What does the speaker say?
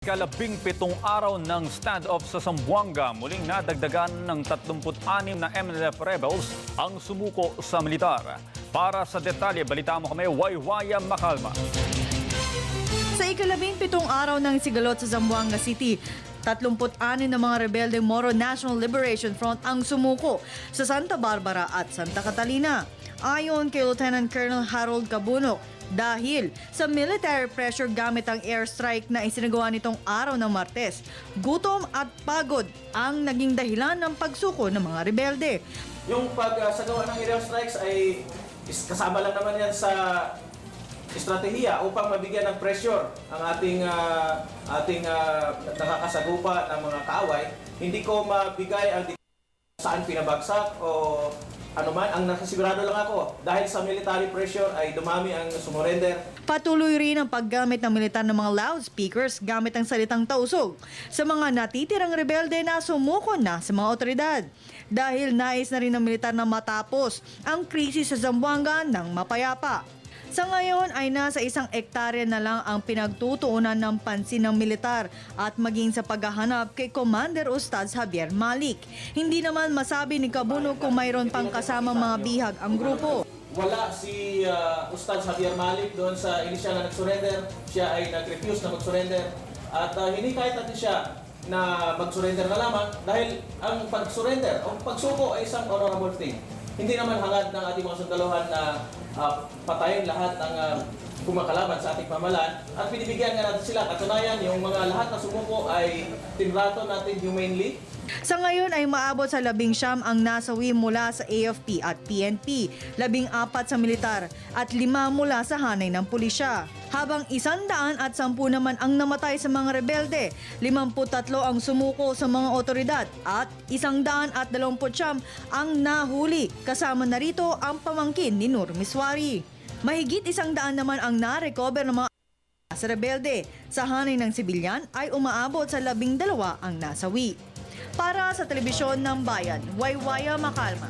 Kalabing-pitong araw ng standoff sa Zamboanga, muling nadagdagan ng 36 na MNLF rebels ang sumuko sa militar. Para sa detalye, balita mo kami, Waywaya Macalma. Sa ikalabing-pitong araw ng sigalot sa Zamboanga City, 36 na mga rebeldeng Moro National Liberation Front ang sumuko sa Santa Barbara at Santa Catalina. Ayon kay Lieutenant Colonel Harold Cabunok, dahil sa military pressure gamit ang airstrike na isinagawa nitong araw ng Martes, gutom at pagod ang naging dahilan ng pagsuko ng mga rebelde. Yung pagsagawa ng aerial strikes ay kasama lang naman yan sa estratehiya upang mabigyan ng pressure ang ating nakakasagupa ng mga kaaway. Hindi ko mabigay ang saan pinabagsak o ano man, ang nakasigurado lang ako, dahil sa military pressure ay dumami ang sumurrender. Patuloy rin ang paggamit ng militar ng mga loudspeakers gamit ang salitang tausog sa mga natitirang rebelde na sumuko na sa mga otoridad. Dahil nais na rin ng militar na matapos ang krisis sa Zamboanga ng mapayapa. Sa ngayon ay nasa 1 hektarya na lang ang pinagtutuunan ng pansin ng militar at maging sa paghahanap kay Commander Ustad Javier Malik. Hindi naman masabi ni Cabunok kung mayroon pang kasamang mga bihag ang grupo. Wala si Ustad Javier Malik doon sa inisyal na nag-surrender. Siya ay nag-refuse na mag-surrender. At hinikayat natin siya na mag-surrender na lamang dahil ang pag-surrender o pagsuko ay isang honorable thing. Hindi naman hangad ng ating mga sundalohan na patayin lahat ng kumakalaban sa ating pamahalaan at binibigyan nga natin sila. Katunayan, yung mga lahat na sumuko ay tinrato natin humanely. Sa ngayon ay maabot sa 19 ang nasawi mula sa AFP at PNP, 14 sa militar at 5 mula sa hanay ng pulisya. Habang 110 naman ang namatay sa mga rebelde, 53 ang sumuko sa mga otoridad at 129 ang nahuli. Kasama na rito ang pamangkin ni Nur Miswari. Mahigit 100 naman ang na-recover ng mga sa rebelde. Sa hanay ng sibilyan ay umaabot sa 12 ang nasawi. Para sa Telebisyon ng Bayan, Waywaya Macalma.